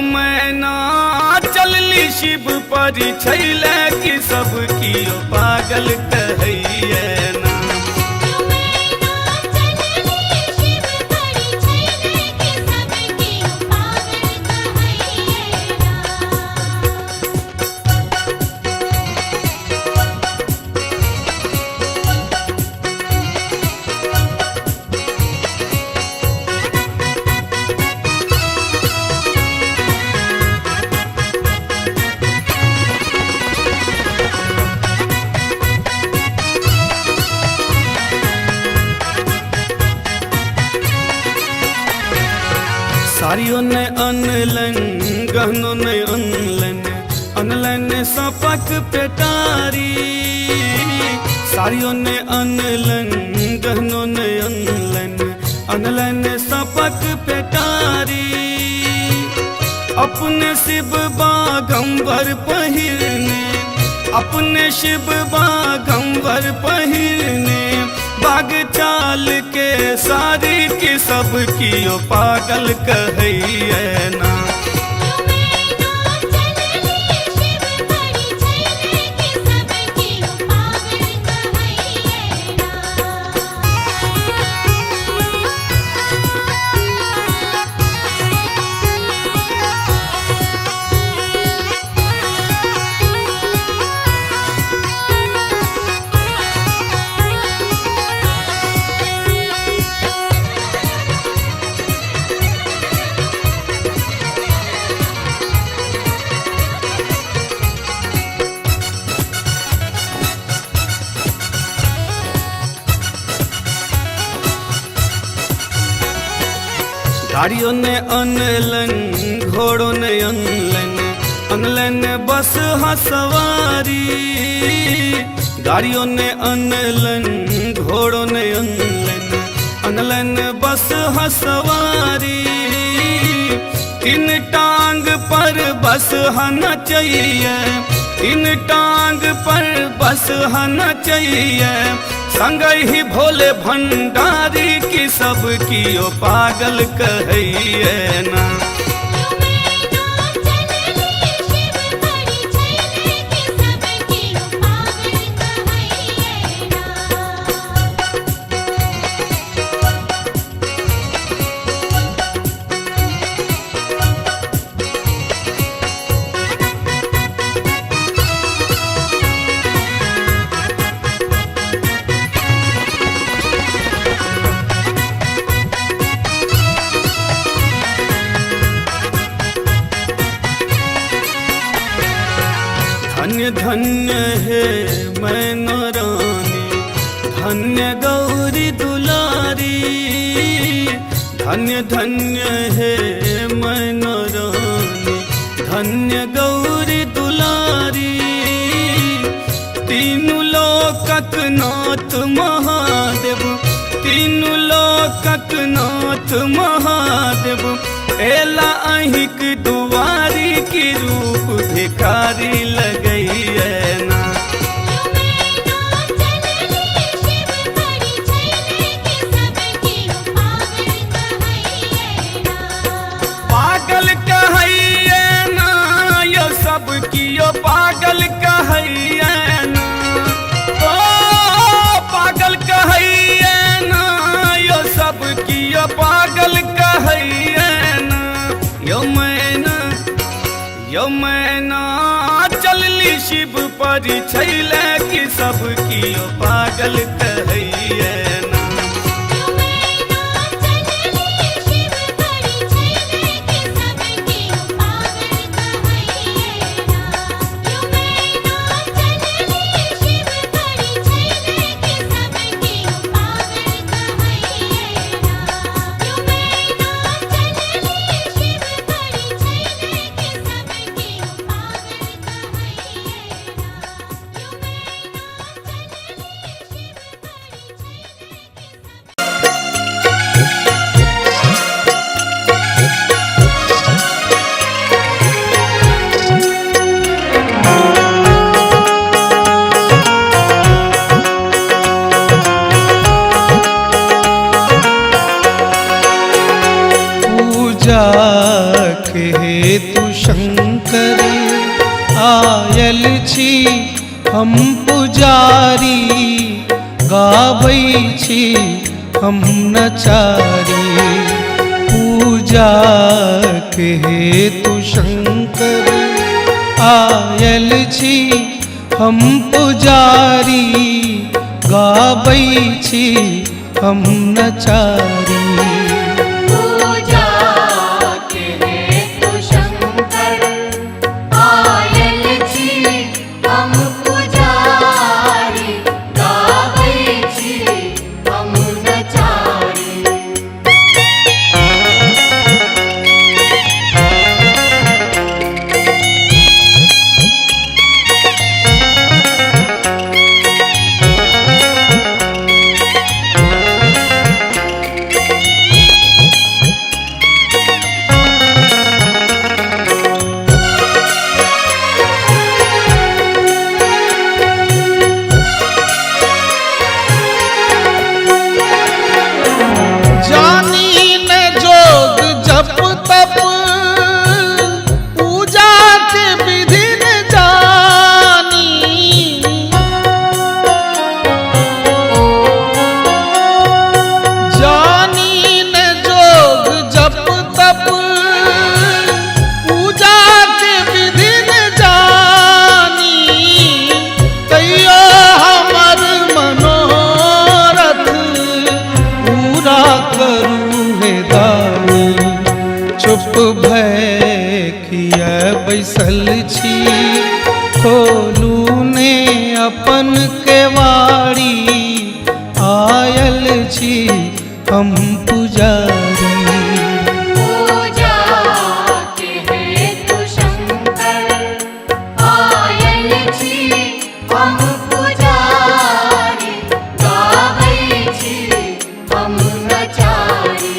मैना चलली शिव पर छैले कि सब कियो पागल कहैये ना। साड़ियों ने अनलन गहनों ने अनलन अनलन सपक पेटारी। साड़ियों ने अनलन गहनों ने अनलन अनलन सपक पेटारी। अपने शिव बागंबर पहिरने अपने शिव बागंबर पहिरने बाग चाल के सारी की सब कियो पागल कहैये ना। गाड़ियों ने अनलन घोड़ों ने अनलन अनलन बस हसवारी। गाड़ियों ने अनलन घोड़ों ने अनलन अनलन बस हसवारी। तीन टांग पर बस हना चाहिए तीन टांग पर बस हना चाहिए। संग ही भोले भंडारी की सब कियो पागल कहैये ना। धन्य धन्य है मैना रानी धन्य गौरी दुलारी। धन्य धन्य है मैना रानी धन्य गौरी दुलारी। तीनों लोकक नाथ महादेव तीनों लोकक नाथ महादेव। एला अहिक दुआरी की रूप भिखारी लगैये ना। पागल कहैये ना यो सब कियो पागल कहैये ना। ओ पागल कहैये ना यो सब कियो पागल कहैये ना। यो मैना चलली शिव पर छैले कि सब कियो पागल कहैये ना। के हेतु शंकर आयल छी हम पुजारी, गाबै छी हम नचारी। पूजा के हेतु शंकर आयल छी हम पुजारी, गाबै छी हम नचारी। पूजा के हेतु शंकर आयल छी हम पुजारी, गाबै छी हम नचारी। चुप भय किया बैसल छी, खोलू ने अपन केवाड़ी, आयल छी हम पुजारी। पूजा के हेतु शंकर आयल छी हम पुजारी, गाबै छी हम नचारी।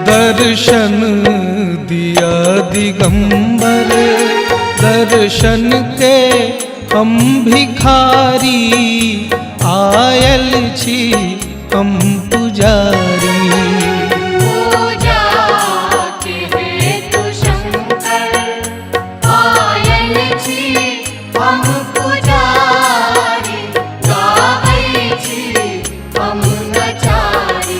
दर्शन दिया दिगंबर, दर्शन के हम भिखारी, आयल छी हम पुजारी। पूजा के हेतु शंकर आयल छी हम पुजारी, गाबै छी हम नचारी।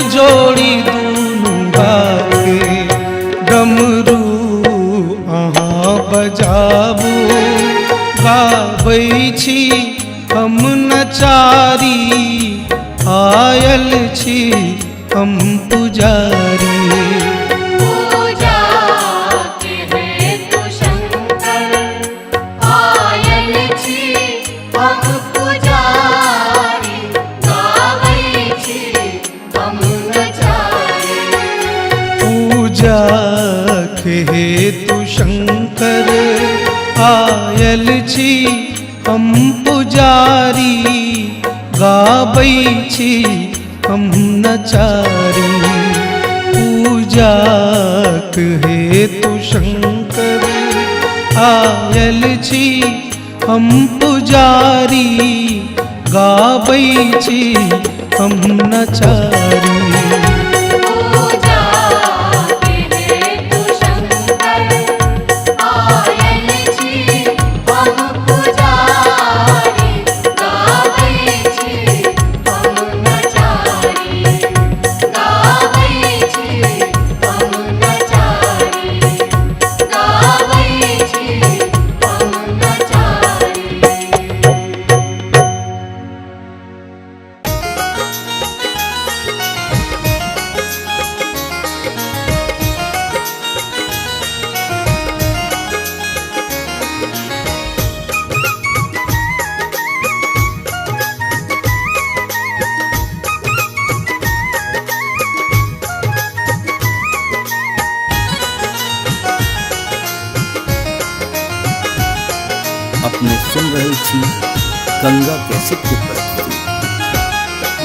जोड़ी दूनू बाके डमरू अहाँ बजाबू, गाबै छी हम नचारी, आयल छी हम पुजारी। पूजा के हेतु शंकर आयल छी हम पुजारी, गाबै छी हम नचारी। पूजा के हेतु शंकर आयल छी हम पुजारी, गाबै छी हम नचारी। पूजा के हेतु शंकर आयल छी हम पुजारी, गाबै छी हम नचारी, गाबै छी हम नचारी, गाबै छी हम नचारी। अपने सुन रहे छी गंगा कैसेट की प्रस्तुति।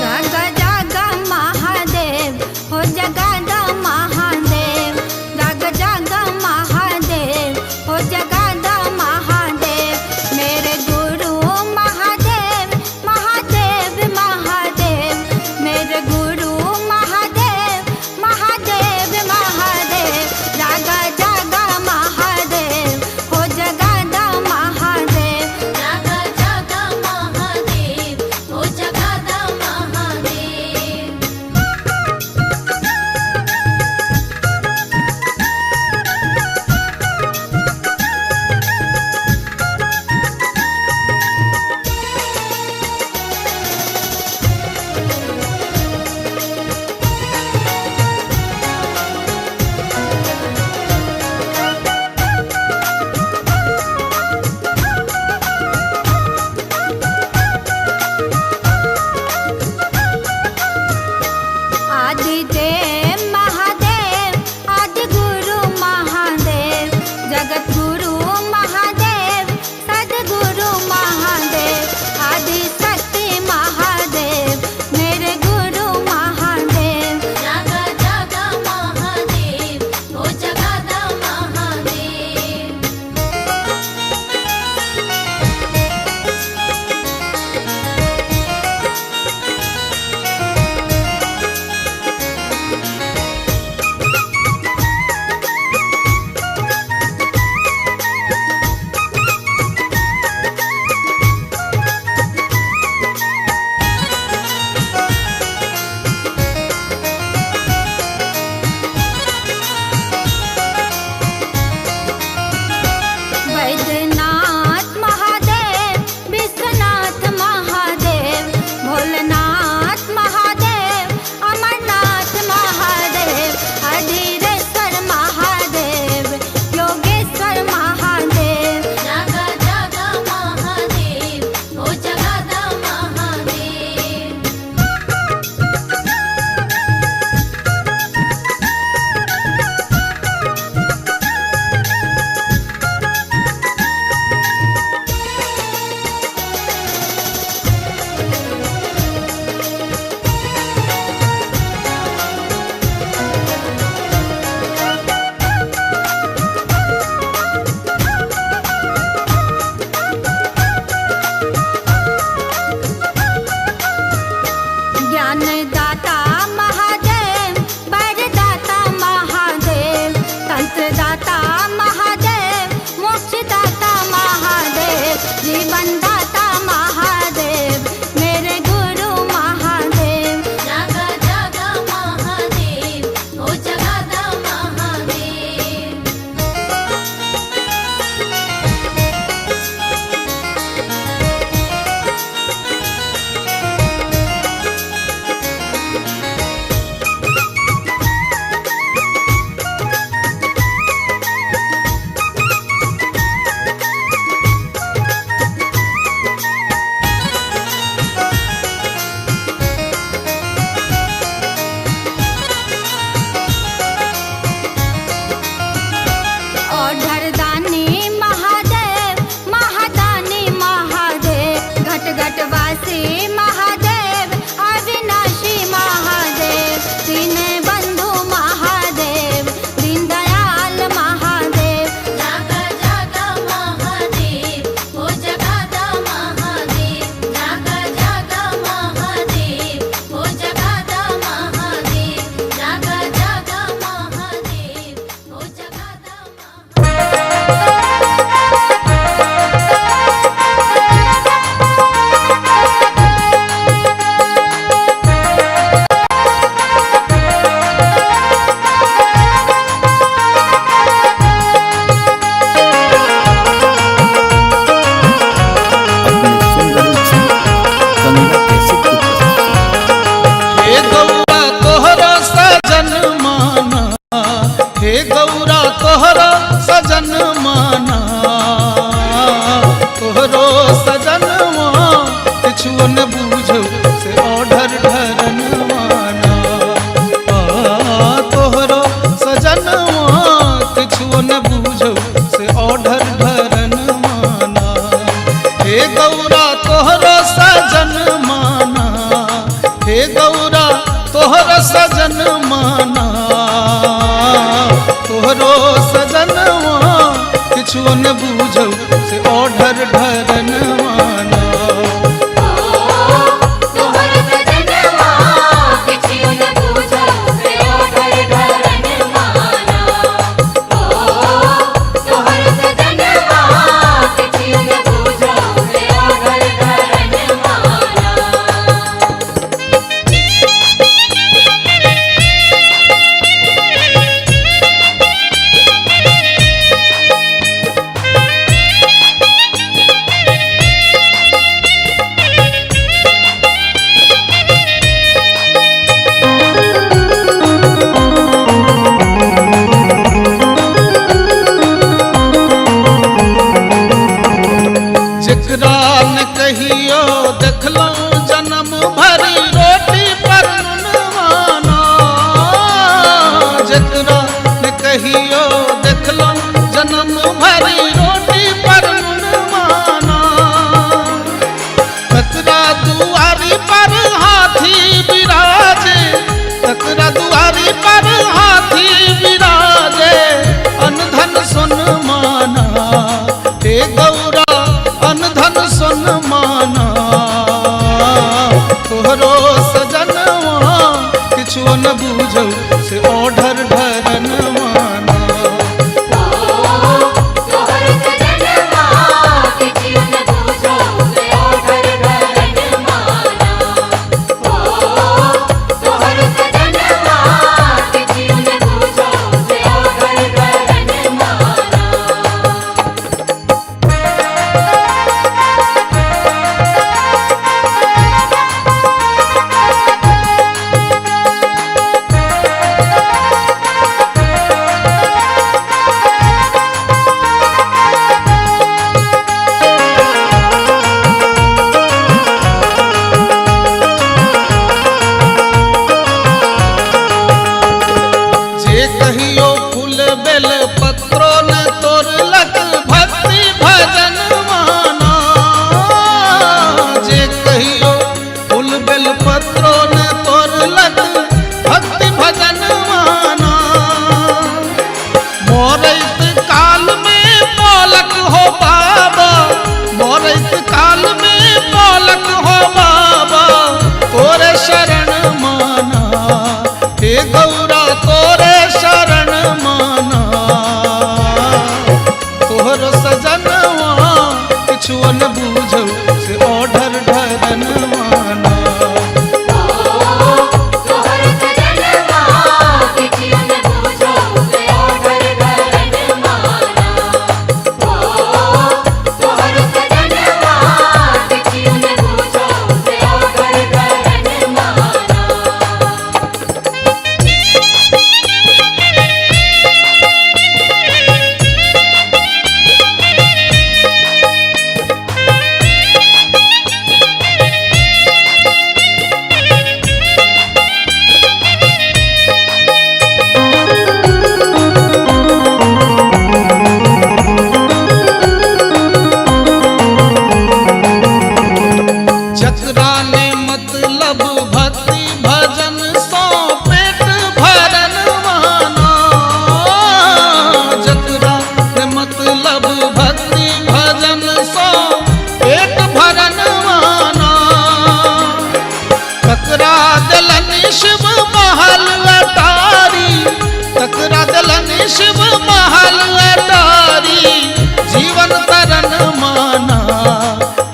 जाग जाग महादेव हो जगद महादेव, जाग जाग महादेव हो जगद महादेव। मेरे गुरु महादेव महादेव महादेव, मेरे गुरु महादेव महादेव महादेव। जाग जाग महादेव हो जगद महादेव, जाग जाग महादेव हे गौरा तोहर सजन माना, तोहरो सजनवा किछु न बूझौ से ओढ़र ढरन माना। तोहर सजनवा किछु न बूझौ से ओढ़र ढरन माना। तोहर सजनवा किछु न बूझौ से ओढ़र ढरन माना। जेकरा न कहियो देखलौं जन्म भरी रोटी पर नुनवाना, जेकरा न कहियो देखलौं जन्म भरी रोटी पर नुनवाना। तकरा दुआरी पर हाथी बिराजे, तकरा दुआरी पर हाथी बिराजे, अनधन सुन माना। हे गौरा अनधन सुन माना, तोहरो सजनवा किछु न बूझौ से ओढ़र ढरन माना। तोहर सजनवा किछु न बूझौ से ओढ़र ढरन माना। तोहर सजनवा किछु न बूझौ से ओढ़र ढरन माना। जे कहियो फूल बेल पत्रो न तोड़लक भक्ति भजन माना। जे कहियो फूल बेल पत्रो न तोड़लक भक्ति भजन माना। मोरैत काल में पलक हो बाबा, मोरैत काल में पलक हो बाबा, तोरे शरण माना। हे गौरा तोरे शरण माना, तोहर सजनवा किछु न बूझौ से ओढ़र ढरन माना। तोहर सजनवा किछु न बूझौ से ओढ़र ढरन माना। तोहर सजनवा किछु न बूझौ से ओढ़र ढरन माना। जकरा ने मतलब भक्ति भजन सो पेट भरन माना। जकरा ने मतलब भक्ति भजन सो पेट भरन माना। तकरा दलन शिव महल अटारी, तकरा दलन शिव महल अटारी, जीवन तरन माना।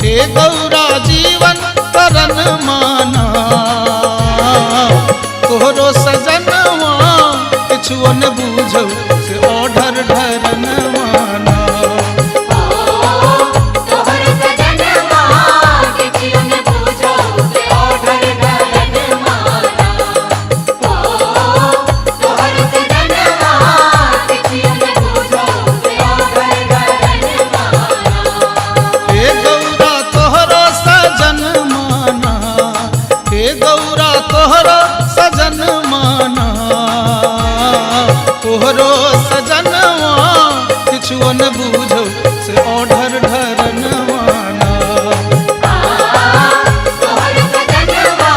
हे गौरा जीवन तरन माना, तोहरो सजनवा किछु न बूझौ से ओढ़र ढरन माना। तोहर सजनवा किछु न बूझौ से ओढ़र ढरन माना। तोहर सजनवा किछु न बूझौ से ओढ़र ढरन माना। हे गौरा तोहरो सजन माना, हे गौरा तोहरो सजन माना। तोहरो सजनवा किछु न बूझौ से ओढ़र ढरन माना। तोहर सजनवा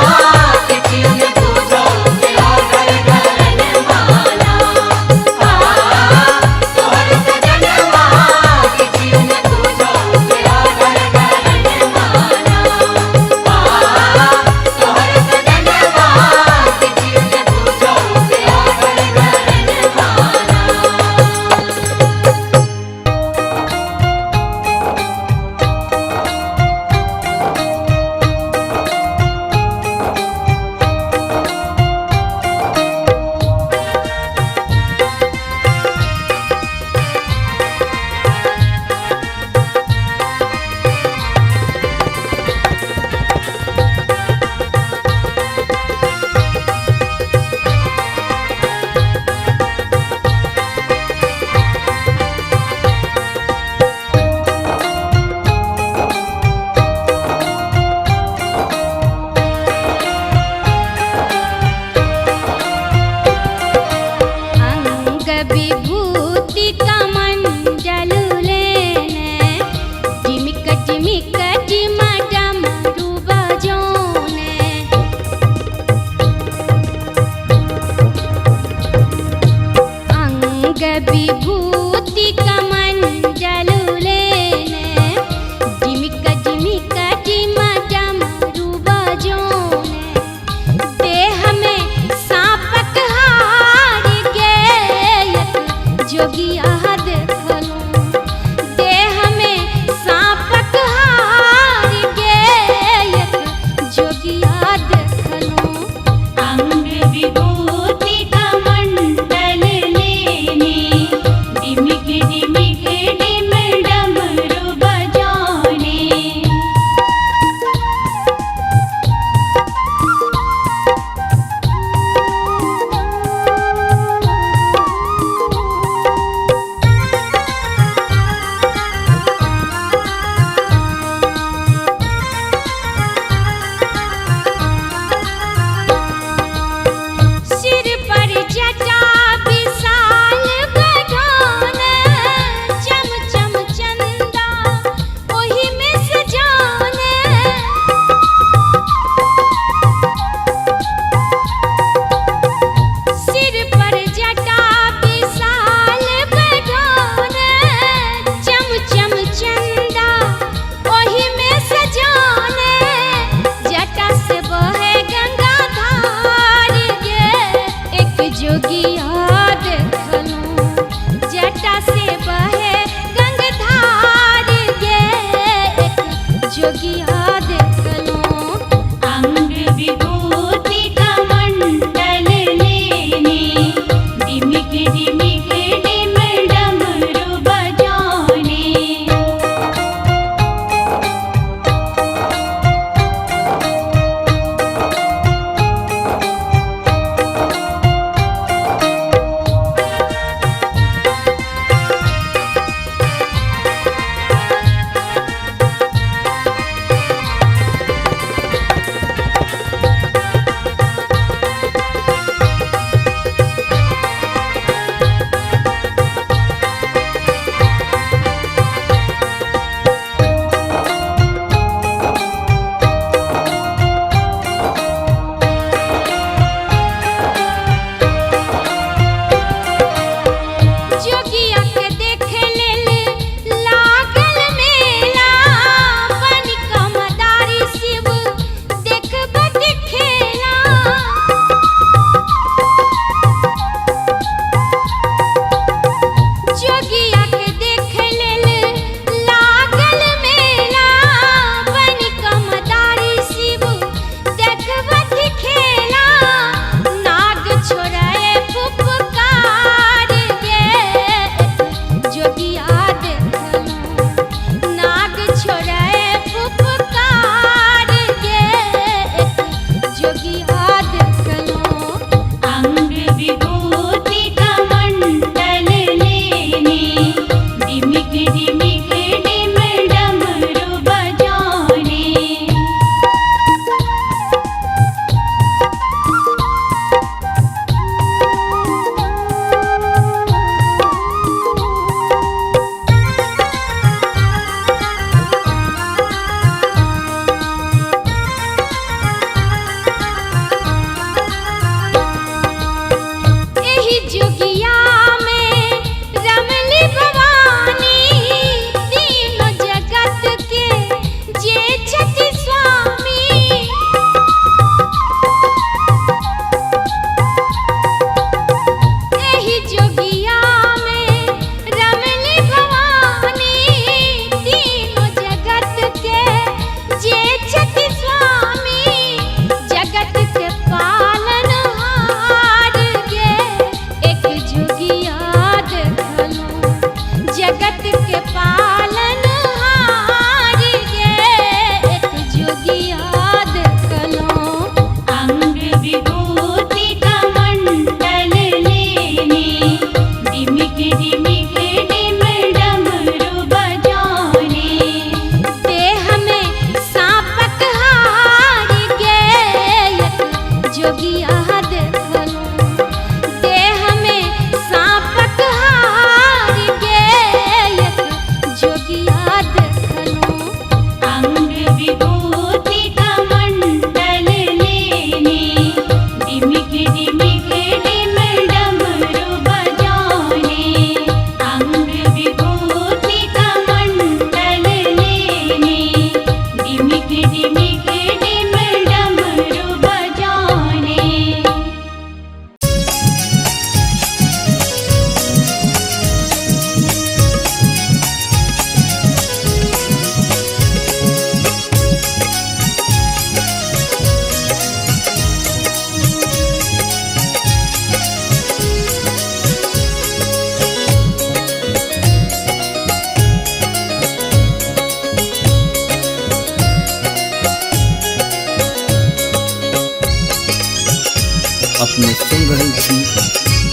अपने सुन रहे छी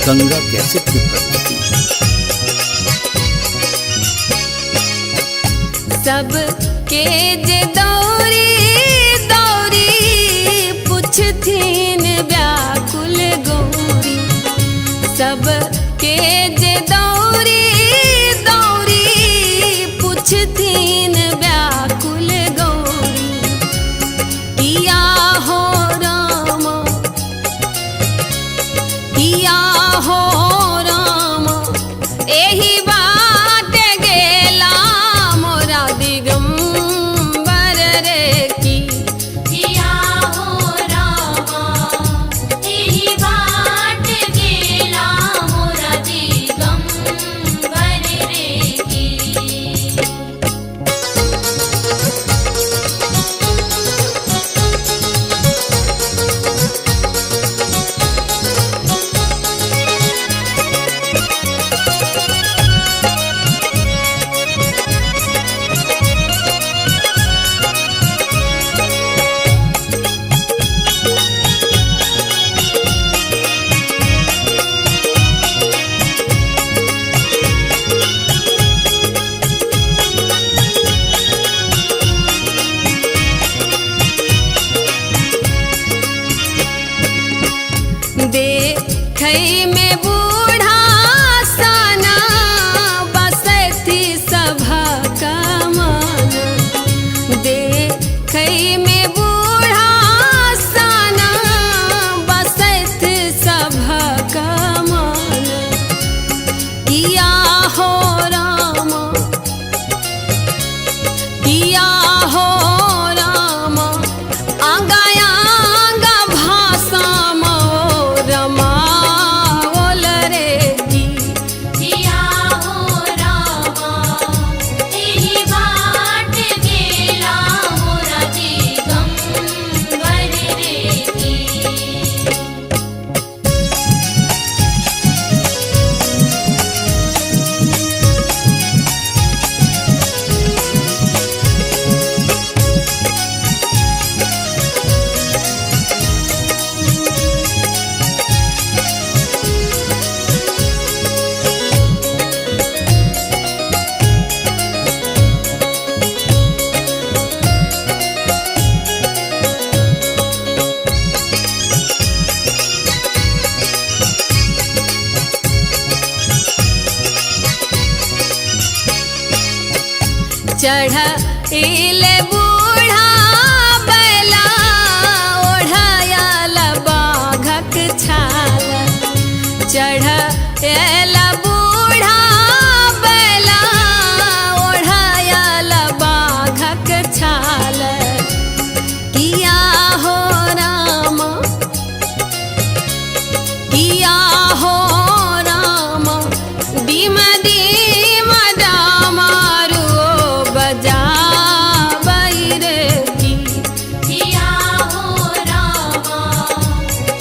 गंगा कैसेट के प्रस्तुति। सब के जे दौरी दौरी पुछथिन व्याकुल गौरी, सब के जे दौरी दौरी पुछथिन व्याकुल गौरी। किया हो राम, किया हो राम, एही बात गेला मोरा दिगंबर रे की। किया हो रामा एही बाट गेला मोरा दिगंबर रे की। देखै में बूढ़ा साना बसती सभा का मन। देखै में बूढ़ा साना बसती सभा का मन। किया हो राम, किया हो राम, आंगा आंगा भाषा रमावल रे की। किया हो रामा एही बाट गेला मोरा दिगंबर रे की। चढ़इले बूढ़ा बैला ओढ़ायल बाघक छाल। चढ़इल बूढ़ा बैला ओढ़ायल बाघक छाल। किया हो राम, किया हो राम, डीम डीम डामारू बजाबै रे की। किया हो रामा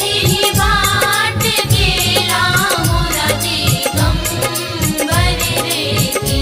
एही बाट गेला मोरा दिगंबर रे की।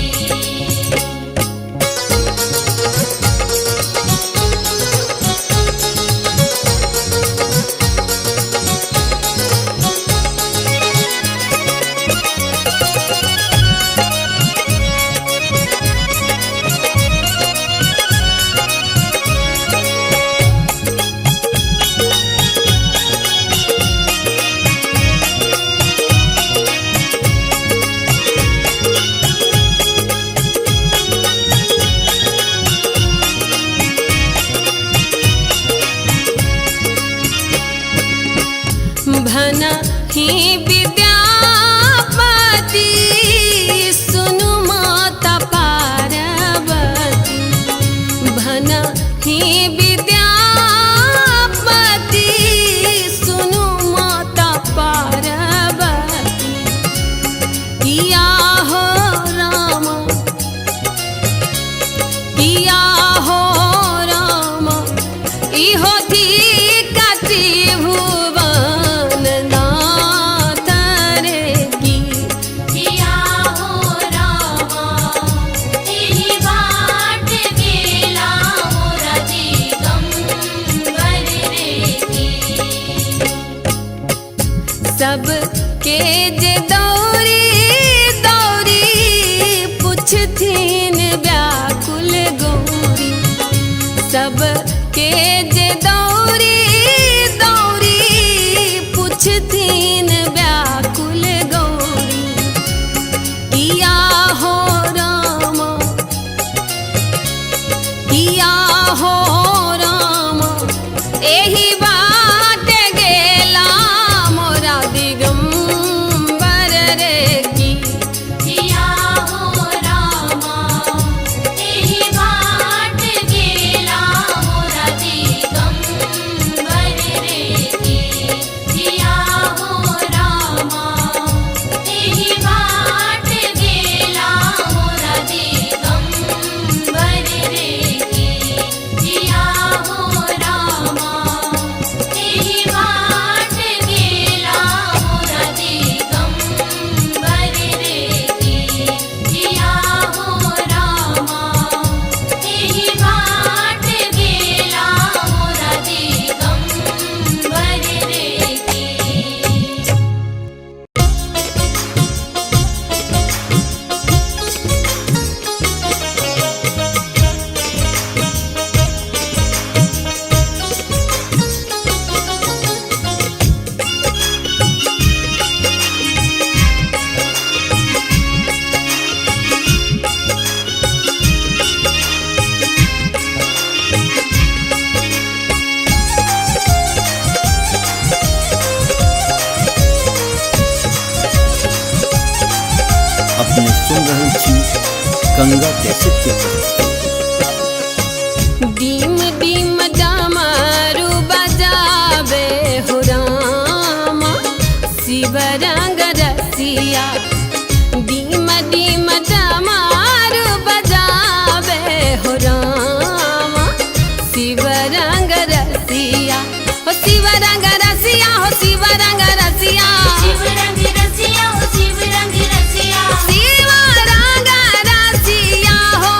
भना ही विद्यापति सुनु माता पार्वती। भना ही विद्यापति सुनु माता पार्वती। किया हो राम, किया हो राम, इहो थी कति भुवन नाथ रे की। किया सब के जे दौरी दौरी पुछथिन व्याकुल गौरी सब के जे दौरी दौरी पुछथिन व्याकुल गौरी किया हो राम किया हो राम एही बाट गेला मोरा दिगंबर रे की किया हो रामा एही बाट गेला मोरा दिगंबर रे की किया हो रामा एही बाट गेला मोरा दिगंबर रे की किया हो रामा एही बाट गेला मोरा दिगंबर रे की किया हो रामा एही बाट गेला मोरा दिगंबर रे की अपने सुन रहल छी गंगा कैसेट के तरफ। डीम डीम डमरू बजावे हो रामा शिव रंग रसिया डीम डीम डमरू बजावे हो रामा शिव रंग रसिया हो शिव रंग रसिया हो शिव रंग रसिया शिव रंग रसिया हो शिव रंग रसिया शिव रंग रसिया हो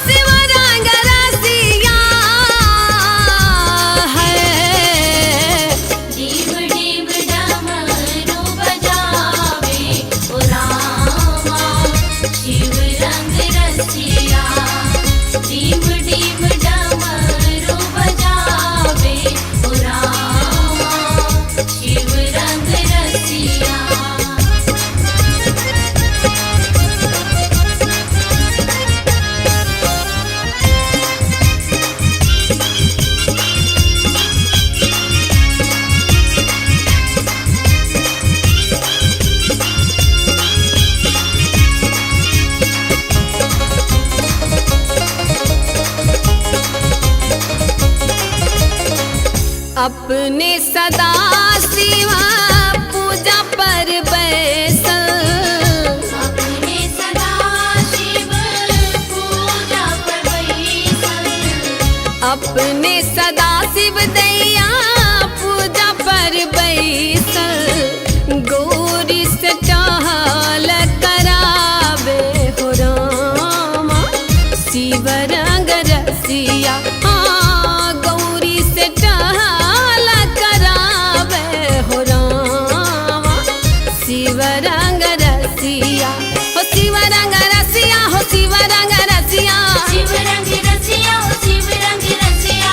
शिव रंग रसिया है डीब डीब डमरू बजावे ओ रामा शिव रंग रसिया डीब डीब डमरू बजावे ओ रामा शिव रंग रसिया अपने सदा शिवा पूजा पर बैसल अपने सदा शिव पूजा पर बैसल अपने सदा शिव दैया पूजा पर बैसल गौरी से टहल करावे हो रामा शिव रंग रसिया हाँ गौरी से टहल करावे हो रामा शिव रंग रसिया हो शिव रंग रसिया हो शिव रंग रसिया शिव रंग रसिया हो शिव रंग रसिया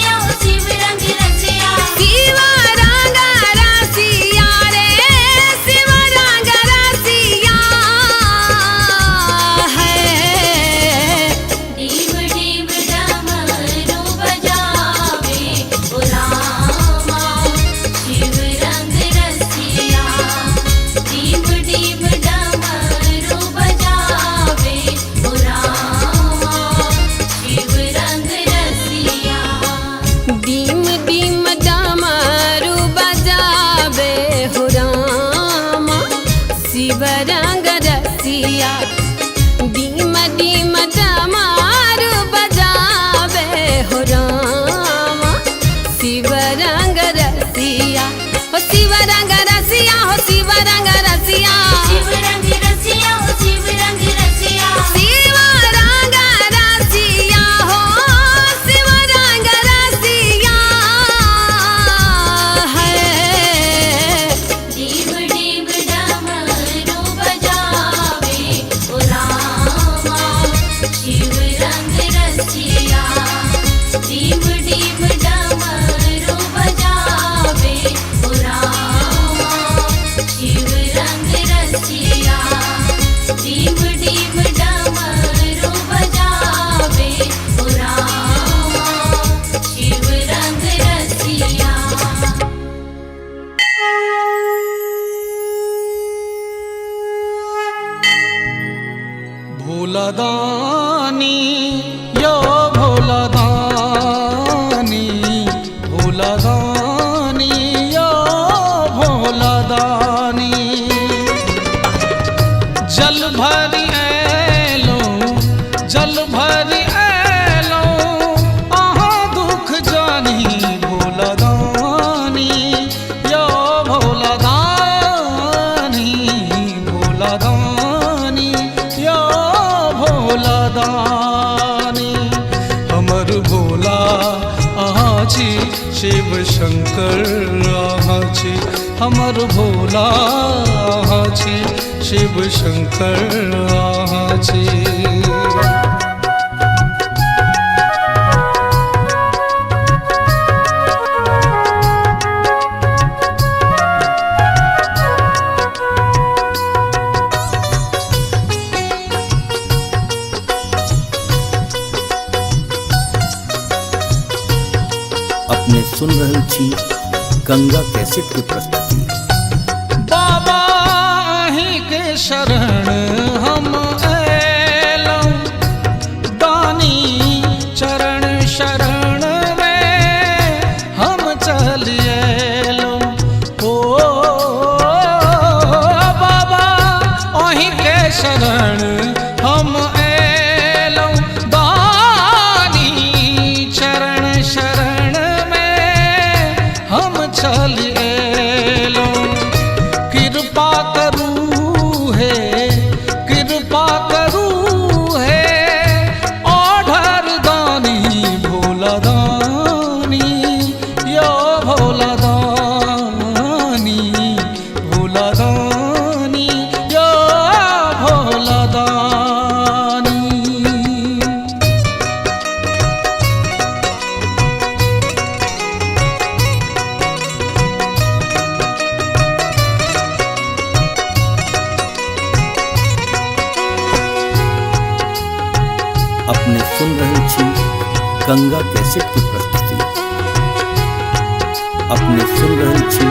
रसिया हो शिव रंग रसिया शिव रंग रसिया रे शिव रंग रसिया है। डीम डीम डमरू बजावे ओ रामा शिव रंग रसिया डीम डीम डमरू बजावे ओ रामा शिव रंग रसिया डीम डीम डमरू बजावे हो रामा शिव रंग रसिया डीम डीम डमरू बजावे हो रामा शिव रंग रसिया हो शिव रंग रसिया हो शिव रंग रसिया शिव रंग रसिया भोलादानी यो भोलादानी, भोलादानी यो भोलादानी। जल भरी ऐलो, जल भरी ऐलो, आहा दुख जानी भोलादानी यो भोलादानी, भोलादानी यो भोलादानी। हमर भोला आहा छी, शिव शंकर आहा छी, हमर भोला आहा छी, शिव शंकर आहा छी। अपने सुन रहल छी गंगा कैसेट के प्रस्तुति। बाबा अहीं के शरण हम ऐलौं, दानी चरण शरण में हम चलि ऐलौं। ओ बाबा अहीं के शरण हम ऐलौं, दानी चरण शरण हम चलि ऐलौं। कृपा करू हे, कृपा करू हे, ओढ़र दानी भोलादानी यो भोलादानी, भोलादानी यो भोलादानी। अपने सुन रहल छी गंगा कैसेट की प्रस्तुति। अपने सुन रहल छी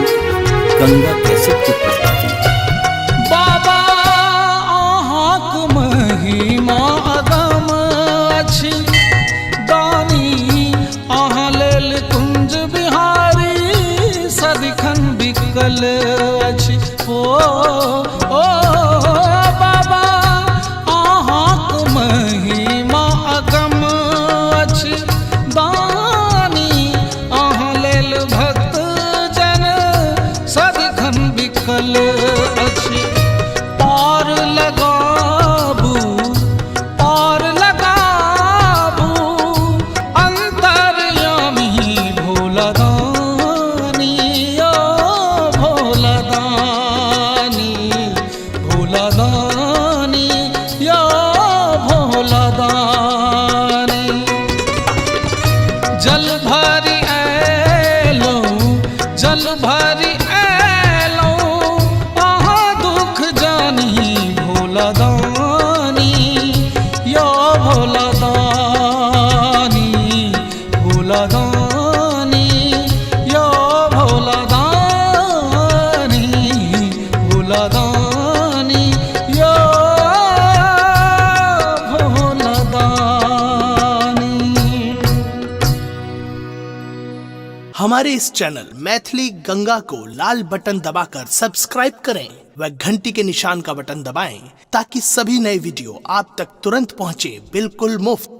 गंगा कैसेट की प्रस्तुति। बाबा अहाँक महिमा अगम अछि, दानी अहाँ लेल कुंज बिहारी सदिखन बिकल अछि। ओ बाबा अहाँक महिमा अगम अछि, दानी अहाँ लेल भक्त जन सदिखन बिकल अछि। पार लगाबू, पार लगाबू, अंतर्यामी भोलादानी यो भोलादानी, भोलादानी यो भोलादानी। जल भरी ऐलो, जल भरी ऐलो, आहा दुख जानी भोलादानी यो भोलादानी, भोलादानी यो भोलादानी, भोलादानी यो भोलादानी। हमारे इस चैनल मैथिली गंगा को लाल बटन दबाकर सब्सक्राइब करें व घंटी के निशान का बटन दबाएं ताकि सभी नए वीडियो आप तक तुरंत पहुंचे, बिल्कुल मुफ्त।